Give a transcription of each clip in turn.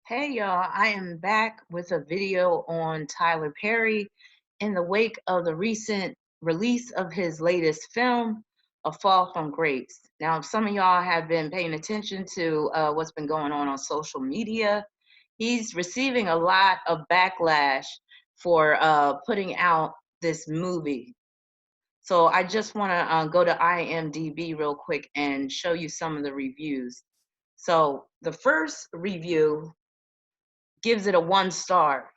Hey y'all, I am back with a video on Tyler Perry in the wake of the recent release of his latest film, A Fall from Grace. Now, if some of y'all have been paying attention to what's been going on social media, he's receiving a lot of backlash for putting out this movie. So I just want to go to IMDb real quick and show you some of the reviews. So the first review gives it a 1 star.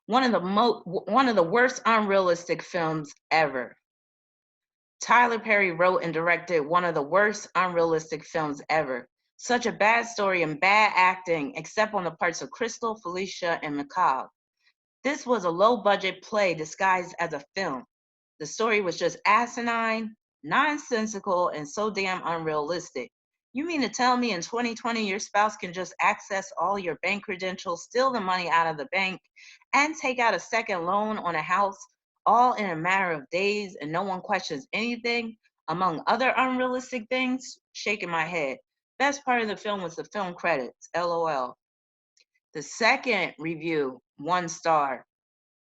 One of the worst unrealistic films ever. Tyler Perry wrote and directed one of the worst unrealistic films ever. Such a bad story and bad acting, except on the parts of Crystal, Felicia, and McCall. This was a low-budget play disguised as a film. The story was just asinine, nonsensical, and so damn unrealistic. You mean to tell me in 2020 your spouse can just access all your bank credentials, steal the money out of the bank, and take out a second loan on a house all in a matter of days and no one questions anything, among other unrealistic things? Shaking my head. Best part of the film was the film credits. LOL. The second review, 1 star.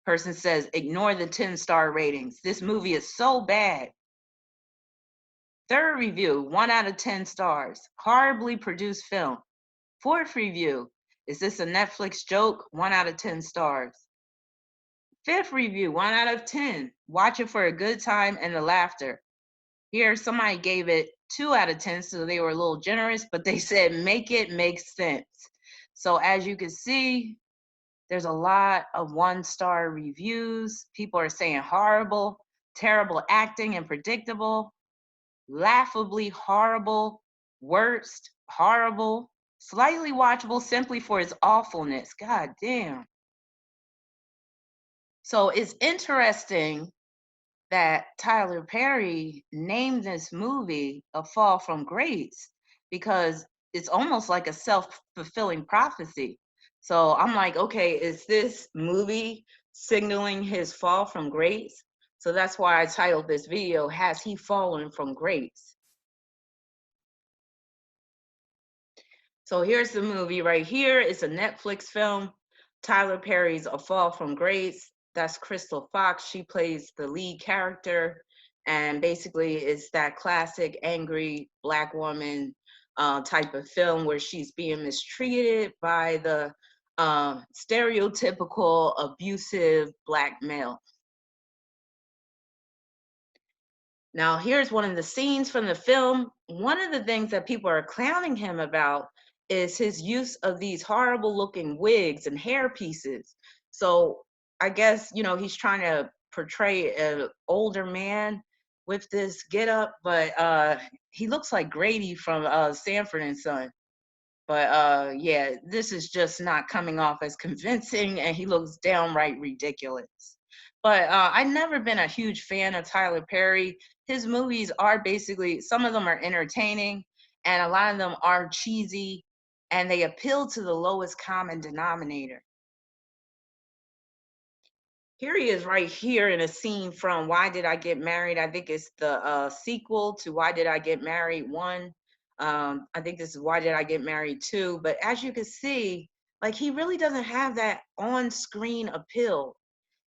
Person says, ignore the 10-star ratings. This movie is so bad. Third review, 1 out of 10 stars. Horribly produced film. Fourth review, is this a Netflix joke? 1 out of 10 stars. Fifth review, 1 out of 10. Watch it for a good time and the laughter. Here, somebody gave it 2 out of 10, so they were a little generous, but they said, make it make sense. So as you can see, there's a lot of 1-star reviews. People are saying horrible, terrible acting and predictable, laughably horrible, worst, horrible, slightly watchable simply for its awfulness. God damn. So it's interesting that Tyler Perry named this movie A Fall from Grace because it's almost like a self-fulfilling prophecy. So I'm like, okay, is this movie signaling his fall from grace? So that's why I titled this video, Has He Fallen from Grace? So here's the movie right here. It's a Netflix film. Tyler Perry's A Fall from Grace. That's Crystal Fox. She plays the lead character. And basically, it's that classic angry Black woman type of film where she's being mistreated by the stereotypical abusive Black male. Now, here's one of the scenes from the film. One of the things that people are clowning him about is his use of these horrible looking wigs and hair pieces. So I guess, he's trying to portray an older man with this getup, but he looks like Grady from Sanford and Son. But yeah, this is just not coming off as convincing, and he looks downright ridiculous. But I've never been a huge fan of Tyler Perry. His movies are basically, some of them are entertaining, and a lot of them are cheesy, and they appeal to the lowest common denominator. Here he is right here in a scene from Why Did I Get Married? I think it's the sequel to Why Did I Get Married 1. I think this is Why Did I Get Married 2. But as you can see, like, he really doesn't have that on-screen appeal.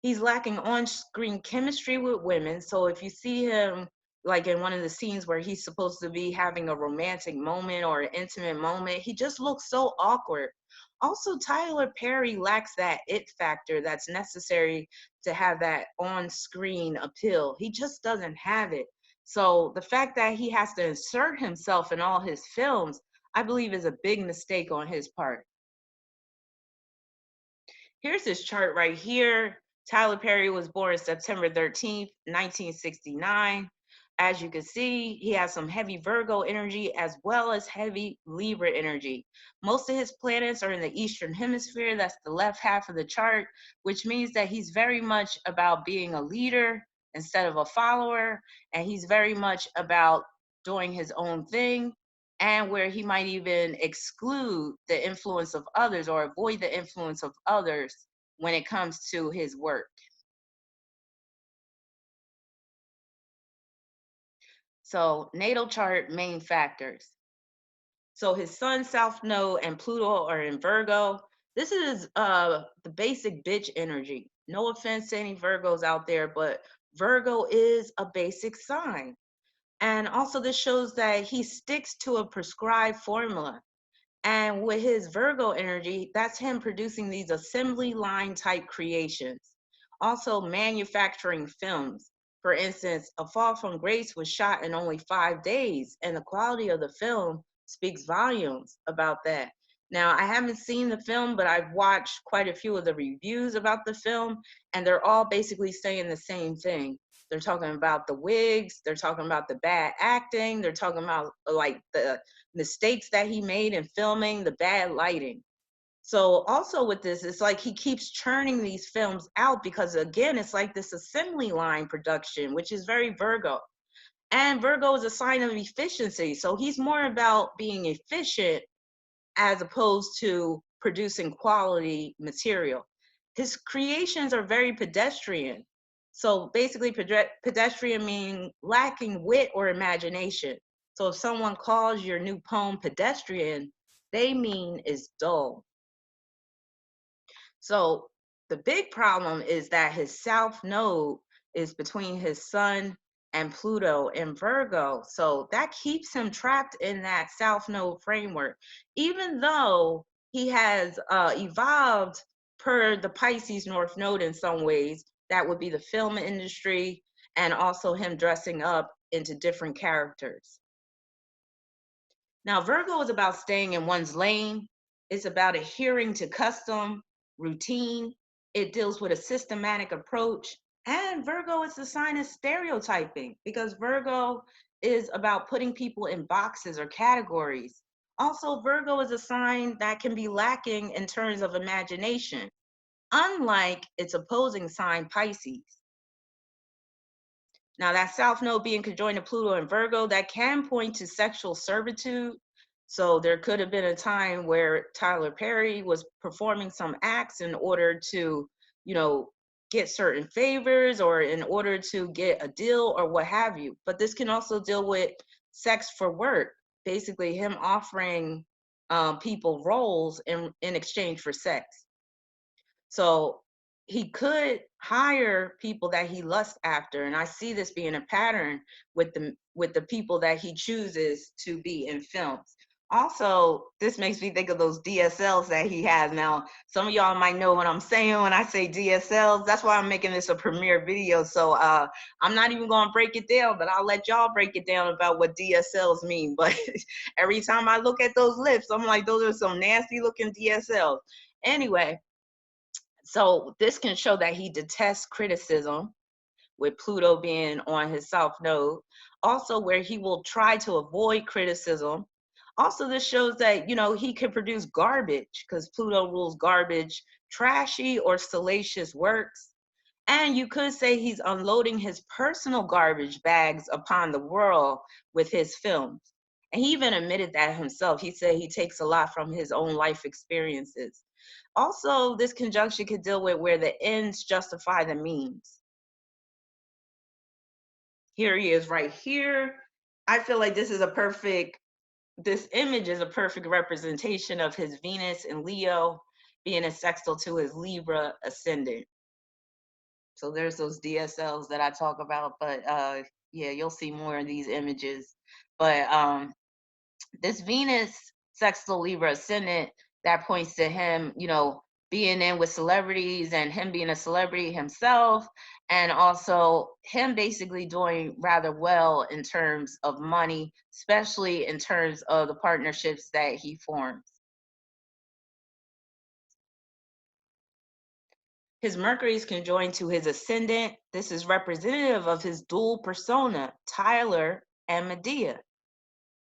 He's lacking on-screen chemistry with women. So if you see him like in one of the scenes where he's supposed to be having a romantic moment or an intimate moment, he just looks so awkward. Also, Tyler Perry lacks that it factor that's necessary to have that on-screen appeal. He just doesn't have it. So the fact that he has to insert himself in all his films, I believe, is a big mistake on his part. Here's this chart right here. Tyler Perry was born September 13th, 1969. As you can see, he has some heavy Virgo energy as well as heavy Libra energy. Most of his planets are in the Eastern Hemisphere. That's the left half of the chart, which means that he's very much about being a leader instead of a follower. And he's very much about doing his own thing, and where he might even exclude the influence of others or avoid the influence of others when it comes to his work. So natal chart main factors. So his sun, South Node, and Pluto are in Virgo. This is the basic bitch energy. No offense to any Virgos out there, but Virgo is a basic sign. And also, this shows that he sticks to a prescribed formula. And with his Virgo energy, that's him producing these assembly line type creations. Also, manufacturing films. For instance, A Fall from Grace was shot in only 5 days, and the quality of the film speaks volumes about that. Now, I haven't seen the film, but I've watched quite a few of the reviews about the film, and they're all basically saying the same thing. They're talking about the wigs, they're talking about the bad acting, they're talking about like the mistakes that he made in filming, the bad lighting. So also with this, it's like he keeps churning these films out because again, it's like this assembly line production, which is very Virgo. And Virgo is a sign of efficiency. So he's more about being efficient as opposed to producing quality material. His creations are very pedestrian. So basically, pedestrian meaning lacking wit or imagination. So if someone calls your new poem pedestrian, they mean it's dull. So the big problem is that his south node is between his sun and Pluto in Virgo. So that keeps him trapped in that south node framework, even though he has evolved per the Pisces north node in some ways. That would be the film industry and also him dressing up into different characters. Now, Virgo is about staying in one's lane. It's about adhering to custom, routine. It deals with a systematic approach. And Virgo is the sign of stereotyping because Virgo is about putting people in boxes or categories. Also, Virgo is a sign that can be lacking in terms of imagination, unlike its opposing sign, Pisces. Now, that South Node being conjoined to Pluto and Virgo, that can point to sexual servitude. So there could have been a time where Tyler Perry was performing some acts in order to, get certain favors or in order to get a deal or what have you. But this can also deal with sex for work, basically him offering people roles in exchange for sex. So he could hire people that he lusts after, and I see this being a pattern with the people that he chooses to be in films. Also, this makes me think of those DSLs that he has now. Some of y'all might know what I'm saying when I say DSLs. That's why I'm making this a premiere video. So I'm not even going to break it down, but I'll let y'all break it down about what DSLs mean. But every time I look at those lips, I'm like, those are some nasty looking DSLs. Anyway, so this can show that he detests criticism, with Pluto being on his south node. Also, where he will try to avoid criticism. Also, this shows that, he can produce garbage because Pluto rules garbage, trashy or salacious works. And you could say he's unloading his personal garbage bags upon the world with his films. And he even admitted that himself. He said he takes a lot from his own life experiences. Also, this conjunction could deal with where the ends justify the means. Here he is right here. I feel like this image is a perfect representation of his Venus in Leo being a sextile to his Libra ascendant. So there's those DSLs that I talk about, but yeah, you'll see more of these images. But this Venus sextile Libra ascendant, that points to him, being in with celebrities and him being a celebrity himself, and also him basically doing rather well in terms of money, especially in terms of the partnerships that he forms. His Mercury is conjoined to his ascendant. This is representative of his dual persona, Tyler and Medea.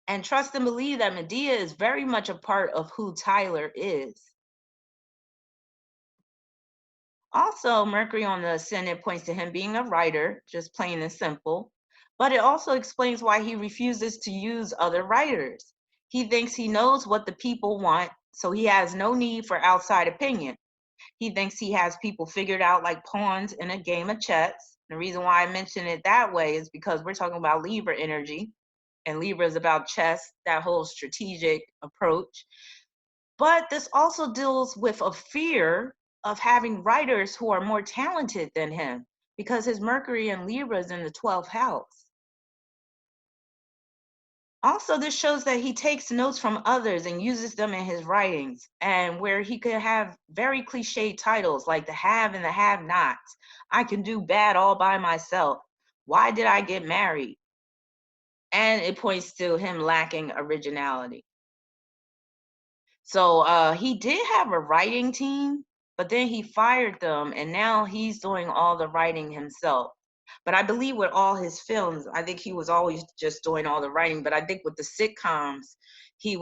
And trust and believe that Medea is very much a part of who Tyler is. Also, Mercury on the ascendant points to him being a writer, just plain and simple. But it also explains why he refuses to use other writers. He thinks he knows what the people want, so he has no need for outside opinion. He thinks he has people figured out like pawns in a game of chess. The reason why I mention it that way is because we're talking about Libra energy. and Libra is about chess, that whole strategic approach. But this also deals with a fear of having writers who are more talented than him because his Mercury in Libra is in the 12th house. Also, this shows that he takes notes from others and uses them in his writings, and where he could have very cliche titles like The Have and the Have Nots. I can do bad all by myself. Why did I get married? And it points to him lacking originality. So he did have a writing team, but then he fired them, and now he's doing all the writing himself. But I believe with all his films, I think he was always just doing all the writing. But I think with the sitcoms, he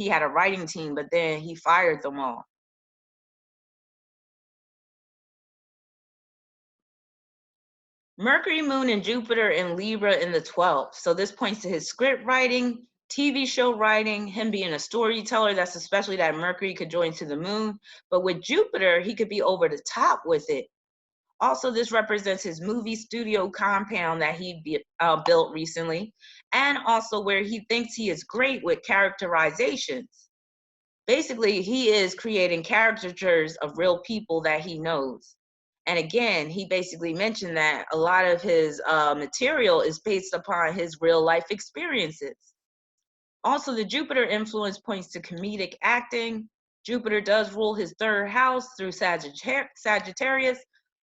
had a writing team, but then he fired them all. Mercury, Moon, and Jupiter in Libra in the 12th. So this points to his script writing, TV show writing, him being a storyteller. That's especially that Mercury could join to the moon. But with Jupiter, he could be over the top with it. Also, this represents his movie studio compound that he built recently, and also where he thinks he is great with characterizations. Basically, he is creating caricatures of real people that he knows. And again, he basically mentioned that a lot of his material is based upon his real life experiences. Also, the Jupiter influence points to comedic acting. Jupiter does rule his third house through Sagittarius.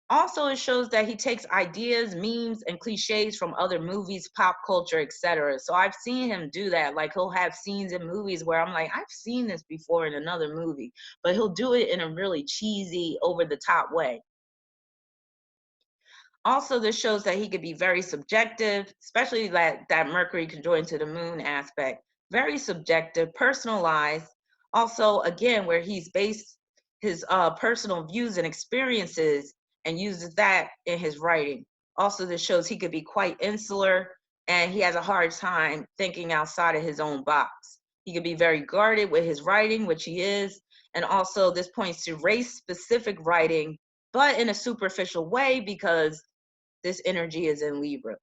Also, it shows that he takes ideas, memes, and cliches from other movies, pop culture, etc. So I've seen him do that. Like, he'll have scenes in movies where I'm like, I've seen this before in another movie, but he'll do it in a really cheesy, over the top way. Also, this shows that he could be very subjective, especially that Mercury conjoined to the moon aspect. Very subjective, personalized. Also, again, where he's based his personal views and experiences and uses that in his writing. Also, this shows he could be quite insular and he has a hard time thinking outside of his own box. He could be very guarded with his writing, which he is. And also, this points to race specific writing, but in a superficial way because this energy is in Libra.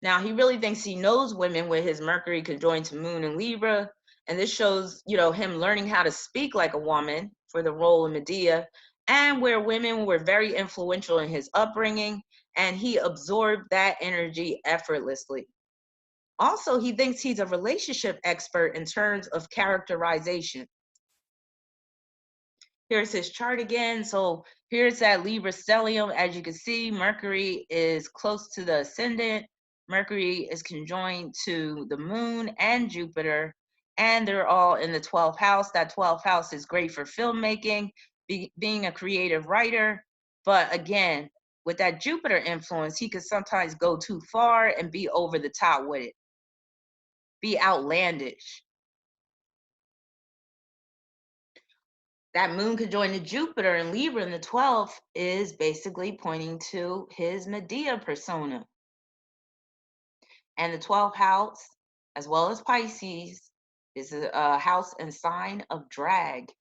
Now, he really thinks he knows women with his Mercury conjoined to Moon in Libra. And this shows, him learning how to speak like a woman for the role of Medea, and where women were very influential in his upbringing, and he absorbed that energy effortlessly. Also, he thinks he's a relationship expert in terms of characterization. Here's his chart again. So here's that Libra stellium. As you can see, Mercury is close to the ascendant. Mercury is conjoined to the moon and Jupiter, and they're all in the 12th house. That 12th house is great for filmmaking, being a creative writer. But again, with that Jupiter influence, he could sometimes go too far and be over the top with it, be outlandish. That moon conjoined to Jupiter in Libra in the 12th is basically pointing to his Medea persona. And the 12th house, as well as Pisces, is a house and sign of drag.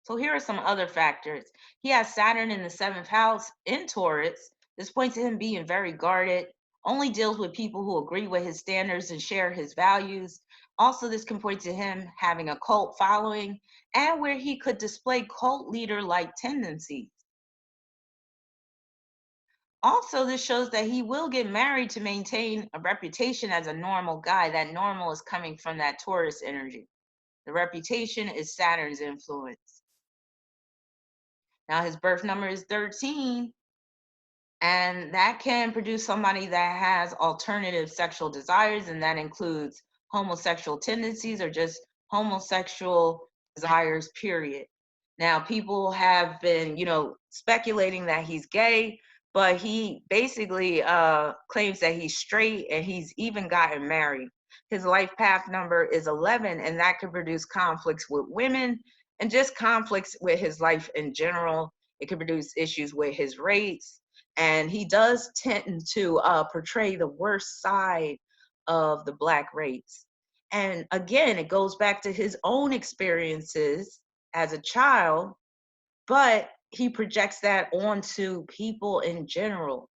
So here are some other factors. He has Saturn in the 7th house in Taurus. This points to him being very guarded, only deals with people who agree with his standards and share his values. Also, this can point to him having a cult following and where he could display cult leader-like tendencies. Also, this shows that he will get married to maintain a reputation as a normal guy. That normal is coming from that Taurus energy. The reputation is Saturn's influence. Now, his birth number is 13, and that can produce somebody that has alternative sexual desires, and that includes homosexual tendencies or just homosexual desires, period. Now, people have been, speculating that he's gay, but he basically claims that he's straight, and he's even gotten married. His life path number is 11, and that could produce conflicts with women and just conflicts with his life in general. It could produce issues with his race, and he does tend to portray the worst side of the Black race. And again, it goes back to his own experiences as a child, but he projects that onto people in general.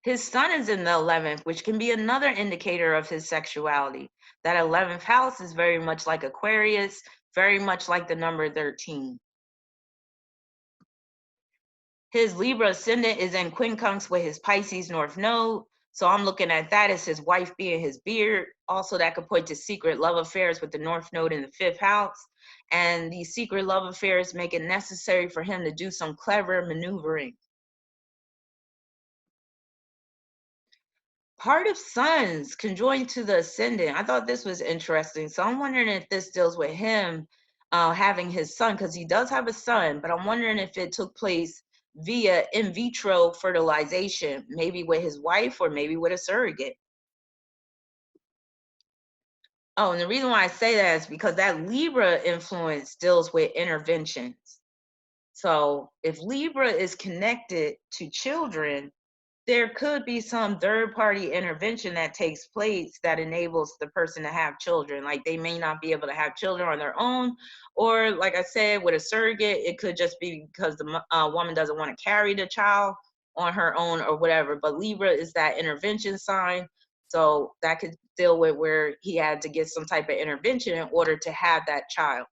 His sun is in the 11th, which can be another indicator of his sexuality. That 11th house is very much like Aquarius, very much like the number 13. His Libra ascendant is in quincunx with his Pisces North Node. So I'm looking at that as his wife being his beard. Also, that could point to secret love affairs with the North Node in the 5th house. And these secret love affairs make it necessary for him to do some clever maneuvering. Part of suns conjoined to the ascendant. I thought this was interesting. So I'm wondering if this deals with him having his son, because he does have a son, but I'm wondering if it took place via in vitro fertilization, maybe with his wife or maybe with a surrogate. Oh, and the reason why I say that is because that Libra influence deals with interventions. So if Libra is connected to children, there could be some third party intervention that takes place that enables the person to have children. Like they may not be able to have children on their own, or like I said, with a surrogate, it could just be because the woman doesn't want to carry the child on her own or whatever. But Libra is that intervention sign. So that could deal with where he had to get some type of intervention in order to have that child.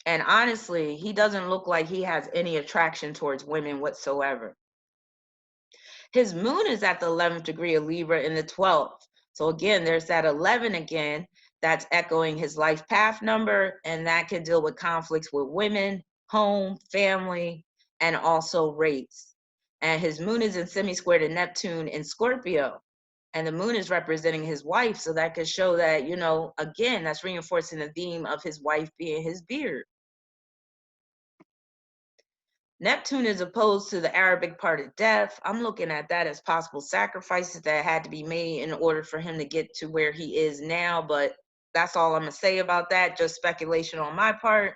And honestly, he doesn't look like he has any attraction towards women whatsoever. His moon is at the 11th degree of Libra in the 12th. So again, there's that 11 again, that's echoing his life path number, and that can deal with conflicts with women, home, family, and also race. And his moon is in semi-square to Neptune in Scorpio. And the moon is representing his wife. So that could show that, again, that's reinforcing the theme of his wife being his beard. Neptune is opposed to the Arabic part of death. I'm looking at that as possible sacrifices that had to be made in order for him to get to where he is now. But that's all I'm going to say about that. Just speculation on my part.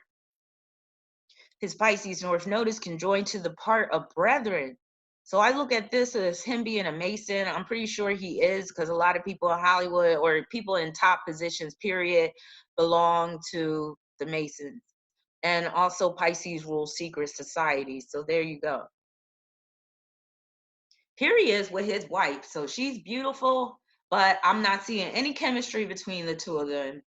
His Pisces North Node is conjoined to the part of brethren. So I look at this as him being a Mason. I'm pretty sure he is, because a lot of people in Hollywood or people in top positions, period, belong to the Masons. And also Pisces rules secret societies. So there you go. Here he is with his wife. So she's beautiful, but I'm not seeing any chemistry between the two of them.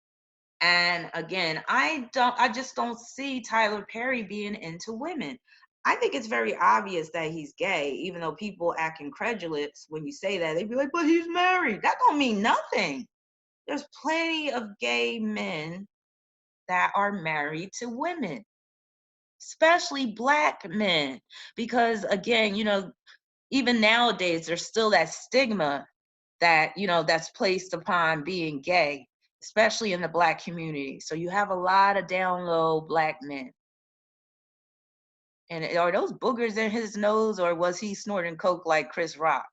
And again, I just don't see Tyler Perry being into women. I think it's very obvious that he's gay, even though people act incredulous when you say that. They'd be like, but he's married. That don't mean nothing. There's plenty of gay men that are married to women, especially Black men. Because again, even nowadays, there's still that stigma that, that's placed upon being gay, especially in the Black community. So you have a lot of down low Black men. And are those boogers in his nose, or was he snorting coke like Chris Rock?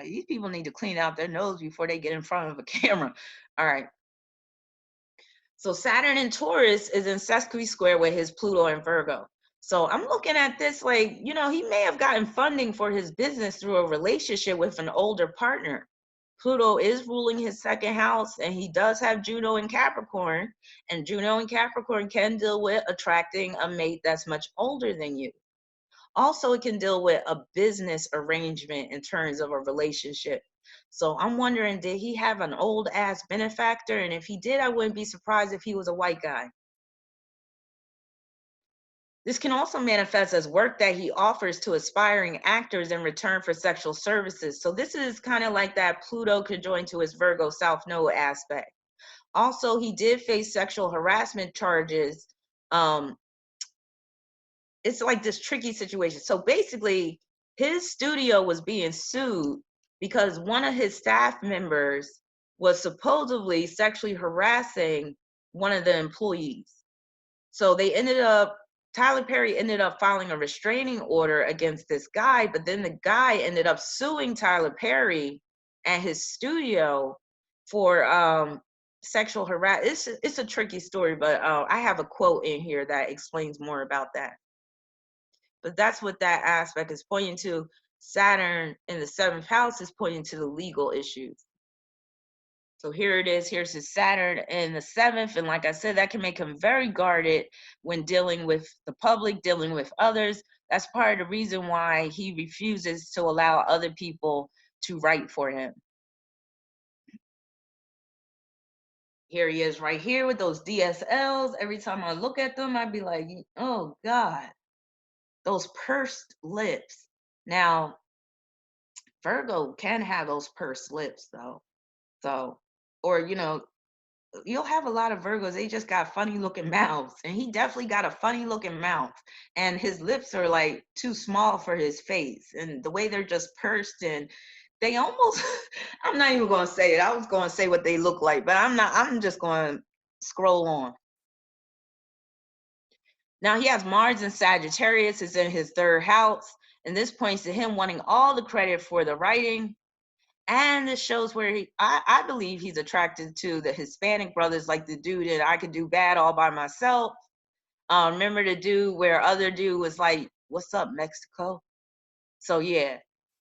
These people need to clean out their nose before they get in front of a camera. All right. So Saturn in Taurus is in sesqui square with his Pluto in Virgo. So I'm looking at this like, he may have gotten funding for his business through a relationship with an older partner. Pluto is ruling his second house, and he does have Juno in Capricorn. And Juno in Capricorn can deal with attracting a mate that's much older than you. Also, it can deal with a business arrangement in terms of a relationship. So I'm wondering, did he have an old ass benefactor? And if he did, I wouldn't be surprised if he was a white guy. This can also manifest as work that he offers to aspiring actors in return for sexual services. So this is kind of like that Pluto conjoined to his Virgo South Node aspect. Also, he did face sexual harassment charges. It's like this tricky situation. So basically, his studio was being sued because one of his staff members was supposedly sexually harassing one of the employees. So Tyler Perry ended up filing a restraining order against this guy, but then the guy ended up suing Tyler Perry and his studio for sexual harassment. It's a tricky story, but I have a quote in here that explains more about that. But that's what that aspect is pointing to. Saturn in the 7th house is pointing to the legal issues. So here it is. Here's his Saturn in the seventh. And like I said, that can make him very guarded when dealing with the public, dealing with others. That's part of the reason why he refuses to allow other people to write for him. Here he is right here with those DSLs. Every time I look at them, I'd be like, oh God, those pursed lips. Now, Virgo can have those pursed lips though. So, or, you'll have a lot of Virgos, they just got funny looking mouths. And he definitely got a funny looking mouth. And his lips are like too small for his face. And the way they're just pursed and they almost, I'm not even going to say it. I was going to say what they look like, but I'm not, I'm just going to scroll on. Now he has Mars in Sagittarius is in his third house. And this points to him wanting all the credit for the writing. And this shows where I believe he's attracted to the Hispanic brothers, like the dude that I could do bad all by myself. Remember the dude where other dude was like, "What's up, Mexico?" So yeah,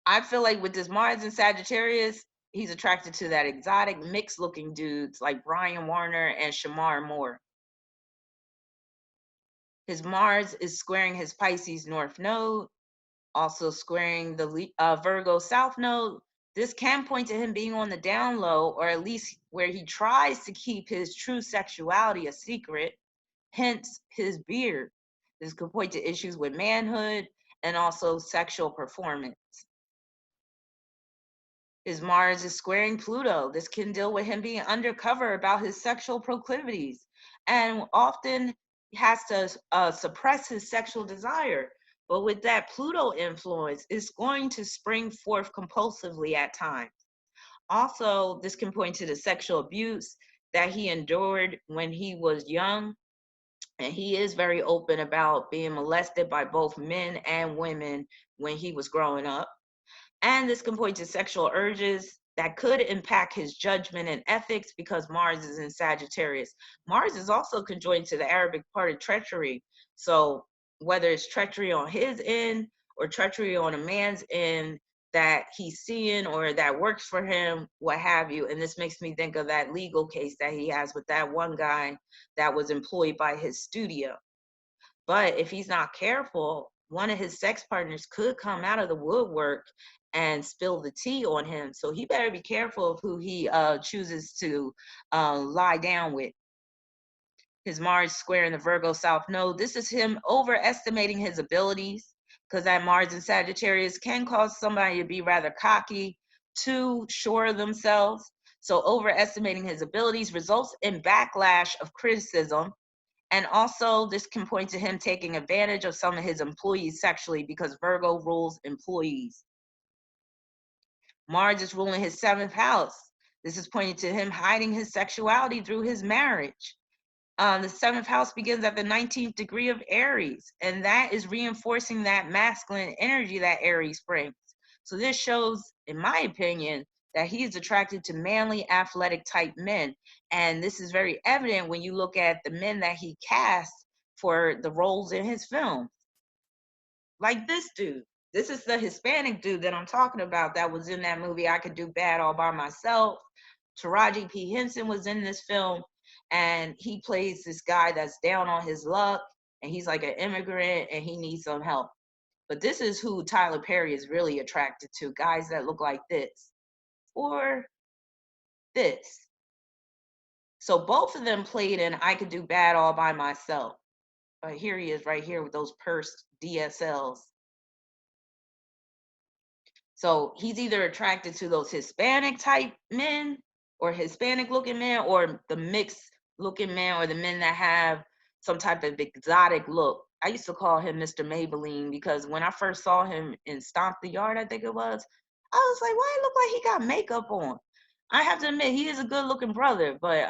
I feel like with this Mars and Sagittarius, he's attracted to that exotic, mixed-looking dudes like Brian Warner and Shamar Moore. His Mars is squaring his Pisces North Node, also squaring the Virgo South Node. This can point to him being on the down low, or at least where he tries to keep his true sexuality a secret, hence his beard. This could point to issues with manhood and also sexual performance. His Mars is squaring Pluto. This can deal with him being undercover about his sexual proclivities and often has to suppress his sexual desire. But with that Pluto influence, it's going to spring forth compulsively at times. Also, this can point to the sexual abuse that he endured when he was young. And he is very open about being molested by both men and women when he was growing up. And this can point to sexual urges that could impact his judgment and ethics because Mars is in Sagittarius. Mars is also conjoined to the Arabic part of treachery. So whether it's treachery on his end or treachery on a man's end that he's seeing or that works for him, what have you. And this makes me think of that legal case that he has with that one guy that was employed by his studio. But if he's not careful, one of his sex partners could come out of the woodwork and spill the tea on him. So he better be careful of who he chooses to lie down with. His Mars square in the Virgo South Node. This is him overestimating his abilities because that Mars in Sagittarius can cause somebody to be rather cocky, too sure of themselves. So overestimating his abilities results in backlash of criticism. And also, this can point to him taking advantage of some of his employees sexually because Virgo rules employees. Mars is ruling his seventh house. This is pointing to him hiding his sexuality through his marriage. The seventh house begins at the 19th degree of Aries, and that is reinforcing that masculine energy that Aries brings. So this shows, in my opinion, that he is attracted to manly, athletic type men. And this is very evident when you look at the men that he casts for the roles in his films. Like this dude. This is the Hispanic dude that I'm talking about that was in that movie I Could Do Bad All by Myself. Taraji P. Henson was in this film, and he plays this guy that's down on his luck, and he's like an immigrant, and he needs some help. But this is who Tyler Perry is really attracted to, guys that look like this or this. So both of them played in I Could Do Bad All by Myself. But here he is right here with those pursed DSLs. So he's either attracted to those Hispanic type men or Hispanic looking men or the mixed looking men or the men that have some type of exotic look. I used to call him Mr. Maybelline because when I first saw him in Stomp the Yard, I think it was, I was like, why it look like he got makeup on? I have to admit, he is a good looking brother, but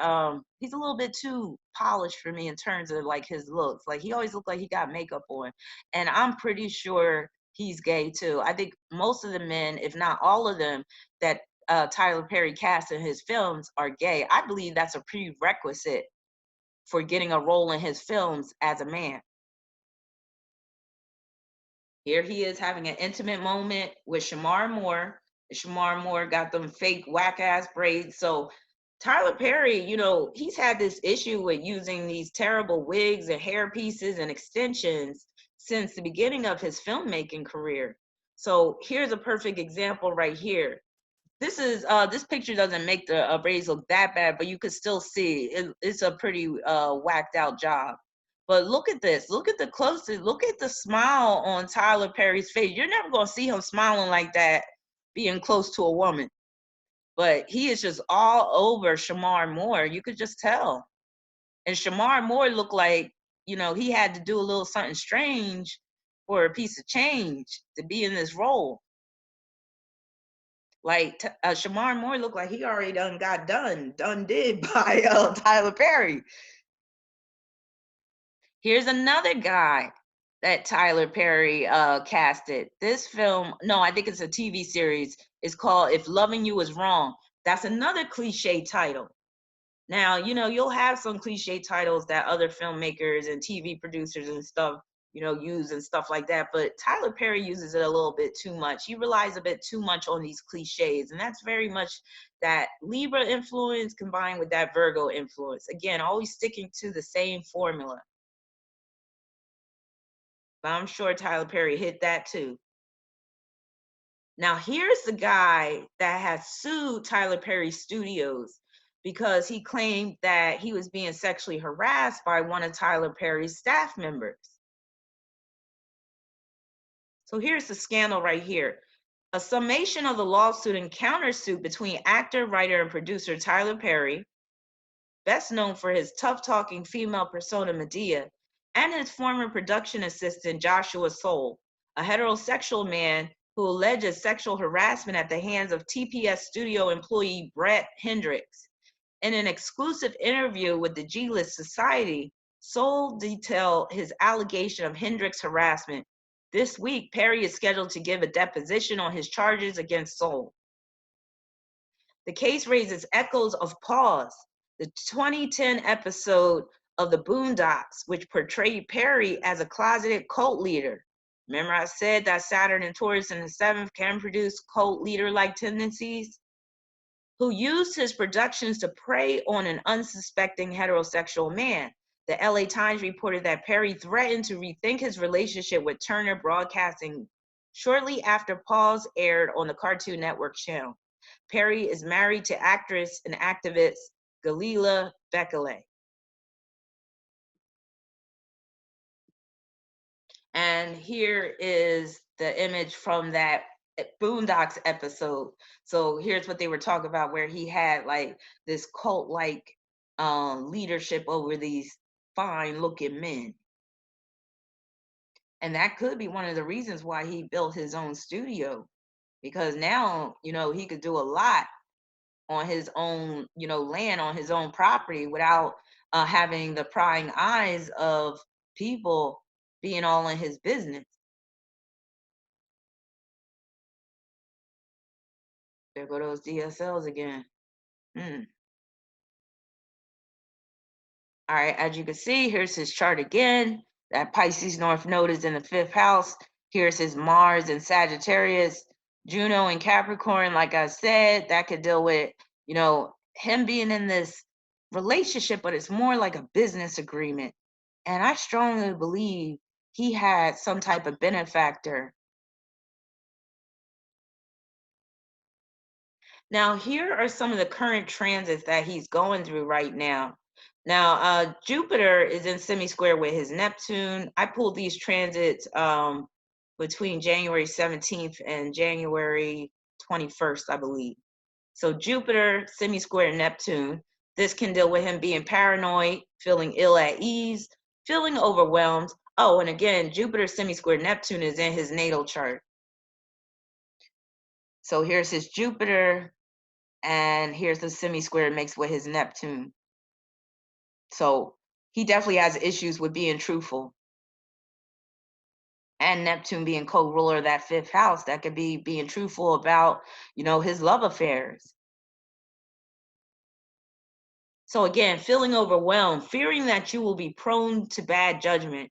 he's a little bit too polished for me in terms of like his looks. Like he always looked like he got makeup on. And I'm pretty sure he's gay too. I think most of the men, if not all of them, that Tyler Perry cast in his films are gay. I believe that's a prerequisite for getting a role in his films as a man. Here he is having an intimate moment with Shamar Moore. Shamar Moore got them fake whack ass braids. So Tyler Perry, he's had this issue with using these terrible wigs and hair pieces and extensions since the beginning of his filmmaking career. So here's a perfect example right here. This picture doesn't make the braids look that bad, but you could still see it's a pretty whacked out job. But look at this. Look at the closest. Look at the smile on Tyler Perry's face. You're never gonna see him smiling like that, being close to a woman. But he is just all over Shamar Moore. You could just tell. And Shamar Moore looked like, he had to do a little something strange for a piece of change to be in this role. Like Shamar Moore looked like he already done did by Tyler Perry. Here's another guy that Tyler Perry casted. This film, no, I think it's a TV series. It's called If Loving You Is Wrong. That's another cliche title. Now, you'll have some cliche titles that other filmmakers and TV producers and stuff, use and stuff like that. But Tyler Perry uses it a little bit too much. He relies a bit too much on these cliches. And that's very much that Libra influence combined with that Virgo influence. Again, always sticking to the same formula. But I'm sure Tyler Perry hit that too. Now, here's the guy that has sued Tyler Perry Studios because he claimed that he was being sexually harassed by one of Tyler Perry's staff members. So here's the scandal right here. A summation of the lawsuit and countersuit between actor, writer, and producer Tyler Perry, best known for his tough-talking female persona Medea, and his former production assistant Joshua Soule, a heterosexual man who alleges sexual harassment at the hands of TPS studio employee Brett Hendricks. In an exclusive interview with the G-List Society, Soule detailed his allegation of Hendricks' harassment. This week, Perry is scheduled to give a deposition on his charges against Soule. The case raises echoes of Pause, the 2010 episode of The Boondocks, which portrayed Perry as a closeted cult leader. Remember I said that Saturn and Taurus in the 7th can produce cult leader-like tendencies? Who used his productions to prey on an unsuspecting heterosexual man. The LA Times reported that Perry threatened to rethink his relationship with Turner Broadcasting shortly after Pause aired on the Cartoon Network channel. Perry is married to actress and activist Galila Bekele. And here is the image from that Boondocks episode. So here's what they were talking about, where he had like this cult-like leadership over these fine-looking men. And that could be one of the reasons why he built his own studio, because now, he could do a lot on his own, land, on his own property without having the prying eyes of people being all in his business. There go those DSLs again. All right, as you can see, here's his chart again. That Pisces North Node is in the 5th house. Here's his Mars in Sagittarius, Juno in Capricorn. Like I said, that could deal with, him being in this relationship, but it's more like a business agreement. And I strongly believe he had some type of benefactor. Now, here are some of the current transits that he's going through right now. Now, Jupiter is in semi-square with his Neptune. I pulled these transits between January 17th and January 21st, I believe. So Jupiter, semi-square Neptune. This can deal with him being paranoid, feeling ill at ease, feeling overwhelmed. Oh, and again, Jupiter, semi-square Neptune is in his natal chart. So here's his Jupiter, and here's the semi-square mixed with his Neptune. So he definitely has issues with being truthful. And Neptune being co-ruler of that 5th house, that could be being truthful about, his love affairs. So again, feeling overwhelmed, fearing that you will be prone to bad judgment,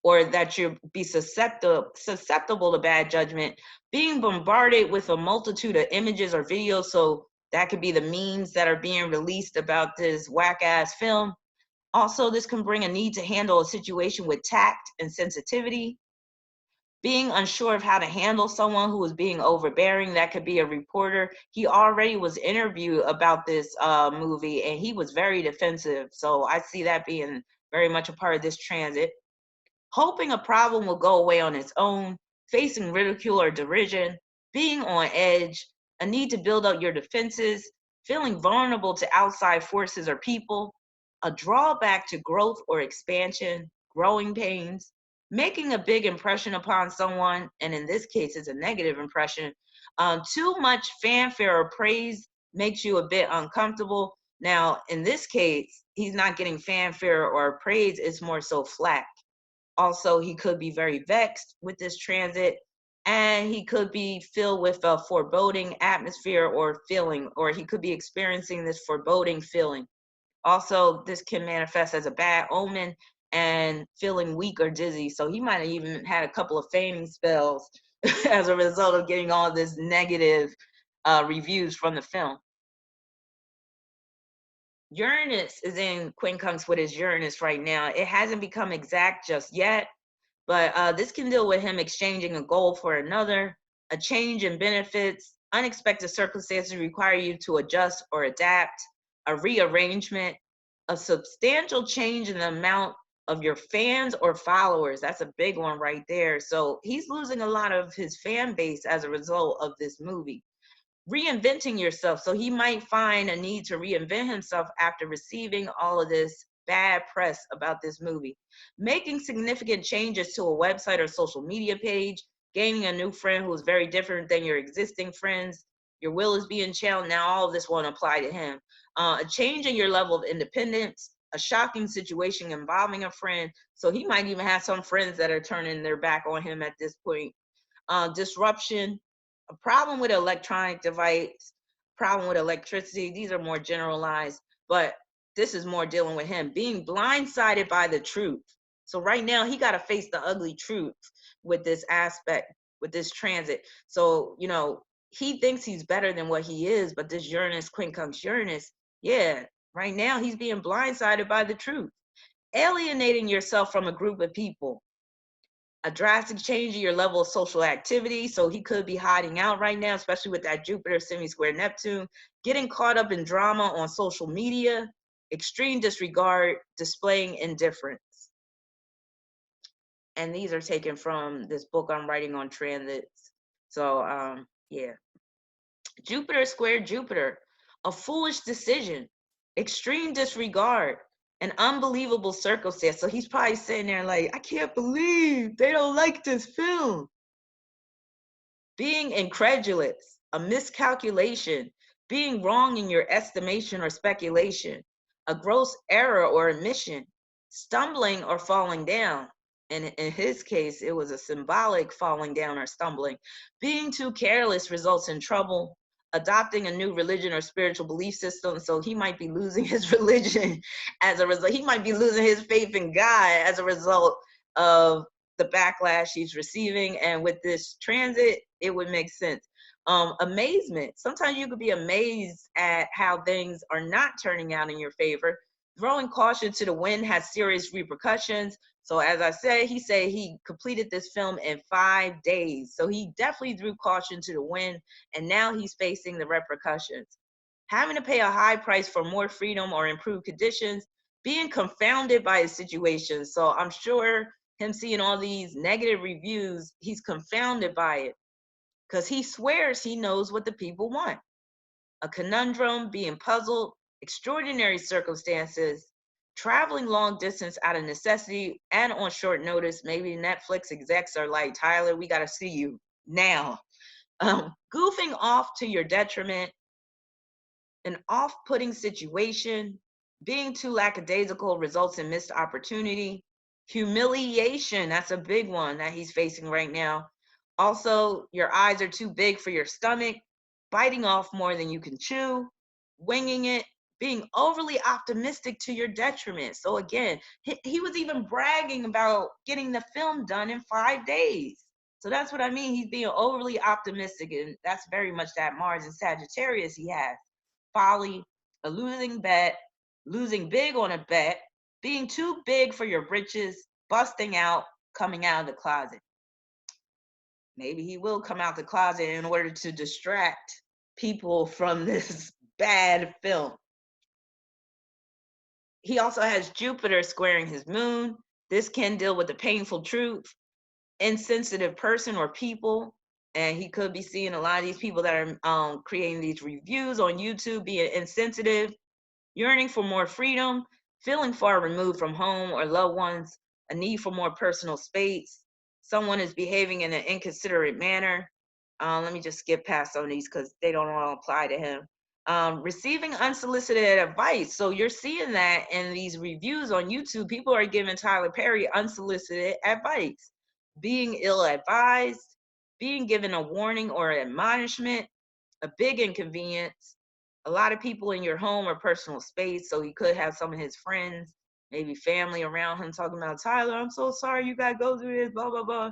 or that you'll be susceptible to bad judgment, being bombarded with a multitude of images or videos. So That could be the memes that are being released about this whack-ass film. Also, this can bring a need to handle a situation with tact and sensitivity. Being unsure of how to handle someone who is being overbearing, that could be a reporter. He already was interviewed about this movie, and he was very defensive. So I see that being very much a part of this transit. Hoping a problem will go away on its own, facing ridicule or derision, being on edge, a need to build up your defenses, feeling vulnerable to outside forces or people, a drawback to growth or expansion, growing pains, making a big impression upon someone, and in this case, it's a negative impression. Too much fanfare or praise makes you a bit uncomfortable. Now, in this case, he's not getting fanfare or praise, it's more so flack. Also, he could be very vexed with this transit, and he could be filled with a foreboding atmosphere or feeling, or he could be experiencing this foreboding feeling. Also, this can manifest as a bad omen and feeling weak or dizzy. So he might have even had a couple of fainting spells as a result of getting all this negative reviews from the film. Uranus is in quincunx with his Uranus right now. It hasn't become exact just yet, but this can deal with him exchanging a goal for another, a change in benefits, unexpected circumstances require you to adjust or adapt, a rearrangement, a substantial change in the amount of your fans or followers. That's a big one right there. So he's losing a lot of his fan base as a result of this movie. Reinventing yourself. So he might find a need to reinvent himself after receiving all of this bad press about this movie. Making significant changes to a website or social media page, gaining a new friend who is very different than your existing friends. Your will is being challenged. Now, all of this won't apply to him. A change in your level of independence, a shocking situation involving a friend. So he might even have some friends that are turning their back on him at this point. Disruption, a problem with an electronic device, problem with electricity. These are more generalized, but this is more dealing with him being blindsided by the truth. So right now he got to face the ugly truth with this aspect, with this transit. So, he thinks he's better than what he is, but this Uranus, quincunx Uranus, yeah, right now he's being blindsided by the truth. Alienating yourself from a group of people, a drastic change in your level of social activity. So he could be hiding out right now, especially with that Jupiter semi-square Neptune, getting caught up in drama on social media, extreme disregard, displaying indifference. And these are taken from this book I'm writing on transits. So, yeah. Jupiter square Jupiter, a foolish decision, extreme disregard, an unbelievable circumstance. So he's probably sitting there like, I can't believe they don't like this film. Being incredulous, a miscalculation, being wrong in your estimation or speculation, a gross error or omission, stumbling or falling down. And in his case, it was a symbolic falling down or stumbling. Being too careless results in trouble. Adopting a new religion or spiritual belief system. So he might be losing his religion as a result. He might be losing his faith in God as a result of the backlash he's receiving. And with this transit, it would make sense. Amazement. Sometimes you could be amazed at how things are not turning out in your favor. Throwing caution to the wind has serious repercussions. So as I said he completed this film in 5 days. So he definitely threw caution to the wind, and now he's facing the repercussions. Having to pay a high price for more freedom or improved conditions, being confounded by his situation. So I'm sure him seeing all these negative reviews, he's confounded by it because he swears he knows what the people want. A conundrum, being puzzled, extraordinary circumstances, traveling long distance out of necessity and on short notice. Maybe Netflix execs are like, Tyler, we got to see you now. Goofing off to your detriment, an off-putting situation, being too lackadaisical results in missed opportunity, humiliation, that's a big one that he's facing right now. Also, your eyes are too big for your stomach, biting off more than you can chew, winging it, being overly optimistic to your detriment. So again, he was even bragging about getting the film done in 5 days. So that's what I mean. He's being overly optimistic, and that's very much that Mars and Sagittarius he has. folly, a losing big on a bet, being too big for your britches, busting out, coming out of the closet. Maybe he will come out the closet in order to distract people from this bad film. He also has Jupiter squaring his moon. This can deal with the painful truth, insensitive person or people. And he could be seeing a lot of these people that are creating these reviews on YouTube being insensitive, yearning for more freedom, feeling far removed from home or loved ones, a need for more personal space. Someone is behaving in an inconsiderate manner. Let me just skip past some of these because they don't all apply to him. Receiving unsolicited advice. So you're seeing that in these reviews on YouTube, people are giving Tyler Perry unsolicited advice, being ill advised, being given a warning or admonishment, a big inconvenience, a lot of people in your home or personal space. So he could have some of his friends, maybe family around him talking about, Tyler, I'm so sorry you got to go through this, blah, blah, blah.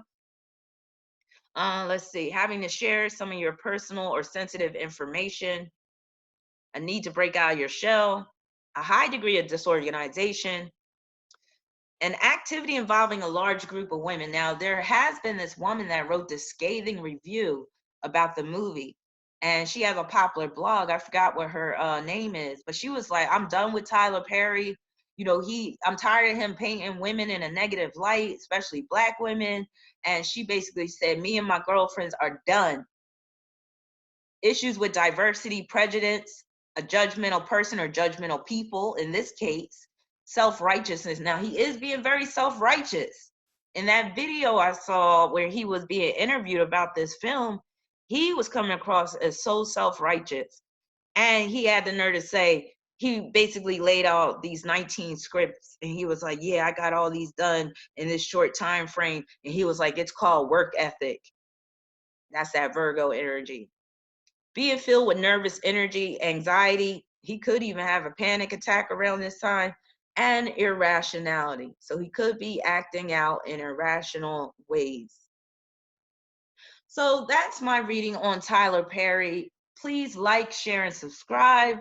Let's see, having to share some of your personal or sensitive information, a need to break out of your shell, a high degree of disorganization, an activity involving a large group of women. Now, there has been this woman that wrote this scathing review about the movie, and she has a popular blog. I forgot what her name is, but she was like, I'm done with Tyler Perry. You know, I'm tired of him painting women in a negative light, especially Black women. And she basically said, me and my girlfriends are done. Issues with diversity, prejudice, a judgmental person or judgmental people in this case, self-righteousness. Now, he is being very self-righteous. In that video I saw where he was being interviewed about this film, he was coming across as so self-righteous. And he had the nerve to say, he basically laid out these 19 scripts and he was like, yeah, I got all these done in this short time frame. And he was like, it's called work ethic. That's that Virgo energy. Being filled with nervous energy, anxiety, he could even have a panic attack around this time, and irrationality. So he could be acting out in irrational ways. So that's my reading on Tyler Perry. Please like, share, and subscribe.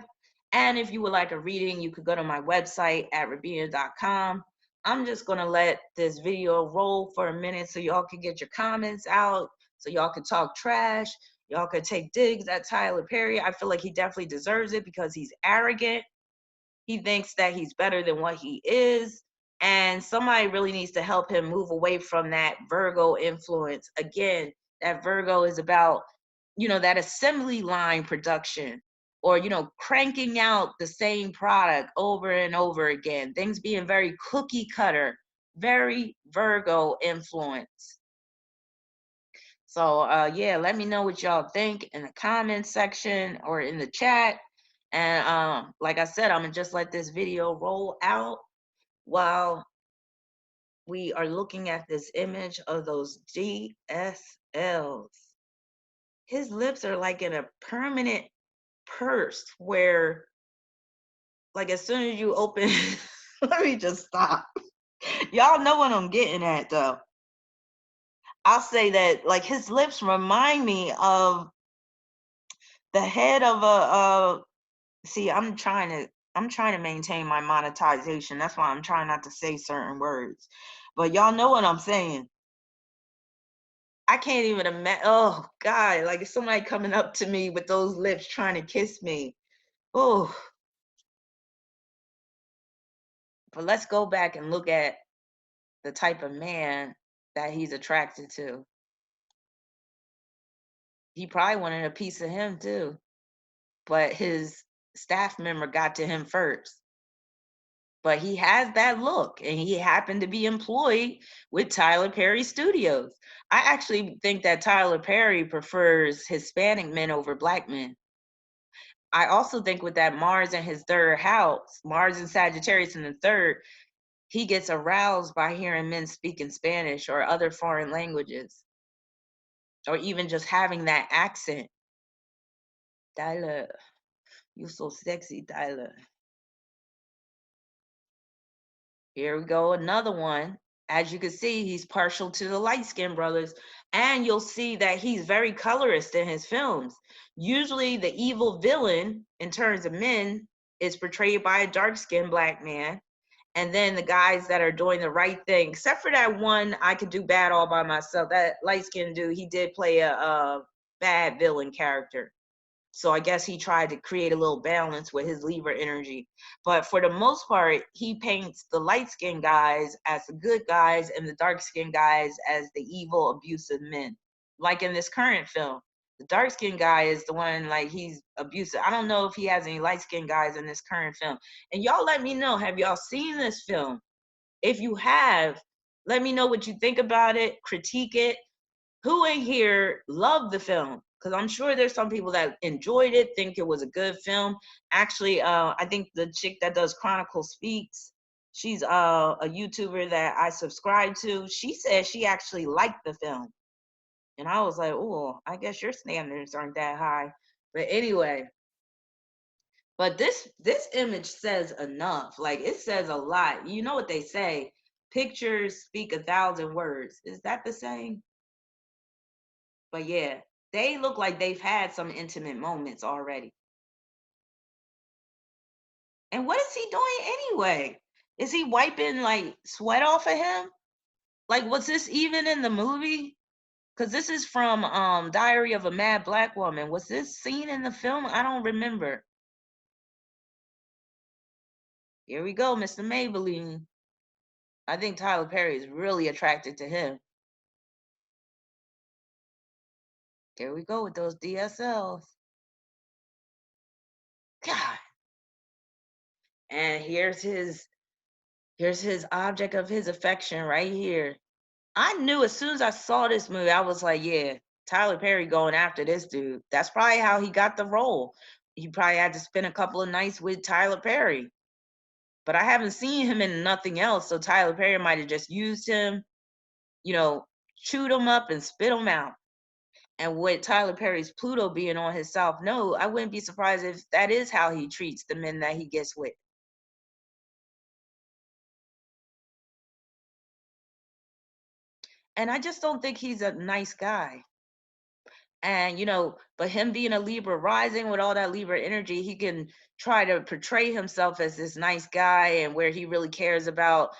And if you would like a reading, you could go to my website at rabina.com. I'm just going to let this video roll for a minute so y'all can get your comments out, so y'all can talk trash. Y'all could take digs at Tyler Perry. I feel like he definitely deserves it because he's arrogant. He thinks that he's better than what he is. And somebody really needs to help him move away from that Virgo influence. Again, that Virgo is about, that assembly line production, or, cranking out the same product over and over again. Things being very cookie cutter, very Virgo influence. So yeah, let me know what y'all think in the comment section or in the chat. And like I said, I'm gonna just let this video roll out while we are looking at this image of those DSLs. His lips are like in a permanent purse where, like, as soon as you open, let me just stop. Y'all know what I'm getting at though. I'll say that, like, his lips remind me of the head of a see, I'm trying to maintain my monetization. That's why I'm trying not to say certain words. But y'all know what I'm saying. I can't even imagine. Oh God, like somebody coming up to me with those lips trying to kiss me. Oh, but let's go back and look at the type of man that he's attracted to. He probably wanted a piece of him too, but his staff member got to him first. But he has that look, and he happened to be employed with Tyler Perry Studios. I actually think that Tyler Perry prefers Hispanic men over Black men. I also think with that Mars in his third house, Mars and Sagittarius in the third, he gets aroused by hearing men speak in Spanish or other foreign languages, or even just having that accent. Tyler, you so sexy, Tyler. Here we go, another one. as you can see, he's partial to the light-skinned brothers, and you'll see that he's very colorist in his films. Usually the evil villain in terms of men is portrayed by a dark-skinned black man, and then the guys that are doing the right thing, except for that one I Could Do Bad All By Myself, that light-skinned dude, he did play a bad villain character. So I guess he tried to create a little balance with his Libra energy. But for the most part, he paints the light-skinned guys as the good guys and the dark-skinned guys as the evil, abusive men. Like in this current film, the dark-skinned guy is the one, like, he's abusive. I don't know if he has any light-skinned guys in this current film. And y'all let me know, have y'all seen this film? If you have, let me know what you think about it, critique it. Who in here loved the film? Because I'm sure there's some people that enjoyed it, think it was a good film. Actually, I think the chick that does Chronicle Speaks, she's a YouTuber that I subscribe to. She said she actually liked the film. And I was like, oh, I guess your standards aren't that high. But anyway, but this image says enough. Like, it says a lot. You know what they say? Pictures speak 1,000 words. Is that the same? But yeah, they look like they've had some intimate moments already. And what is he doing anyway? Is he wiping like sweat off of him? Like, was this even in the movie? Because this is from Diary of a Mad Black Woman. Was this scene in the film? I don't remember. Here we go, Mr. Maybelline. I think Tyler Perry is really attracted to him. Here we go with those DSLs. God. And here's his object of his affection right here. I knew as soon as I saw this movie, I was like, yeah, Tyler Perry going after this dude. That's probably how he got the role. He probably had to spend a couple of nights with Tyler Perry. But I haven't seen him in nothing else, so Tyler Perry might have just used him, you know, chewed him up and spit him out. And with Tyler Perry's Pluto being on his South Node, I wouldn't be surprised if that is how he treats the men that he gets with. And I just don't think he's a nice guy. And but him being a Libra rising with all that Libra energy, he can try to portray himself as this nice guy, and where he really cares about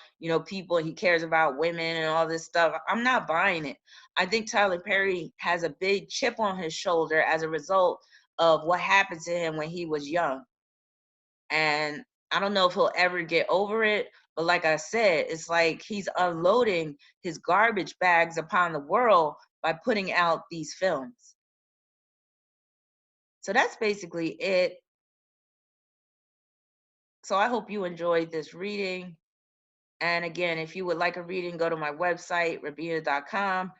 people, he cares about women and all this stuff. I'm not buying it. I think Tyler Perry has a big chip on his shoulder as a result of what happened to him when he was young, and I don't know if he'll ever get over it. But like I said, it's like he's unloading his garbage bags upon the world by putting out these films. So that's basically it. So I hope you enjoyed this reading. And again, if you would like a reading, go to my website, rabina.com.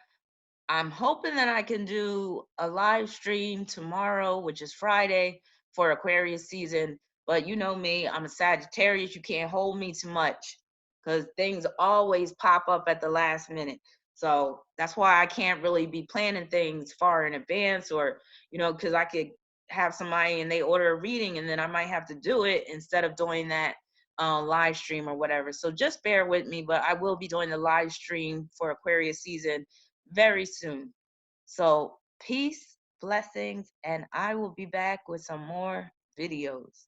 I'm hoping that I can do a live stream tomorrow, which is Friday, for Aquarius season. But you know me, I'm a Sagittarius. You can't hold me too much because things always pop up at the last minute. So that's why I can't really be planning things far in advance, or, because I could have somebody and they order a reading and then I might have to do it instead of doing that live stream or whatever. So just bear with me, but I will be doing the live stream for Aquarius season very soon. So peace, blessings, and I will be back with some more videos.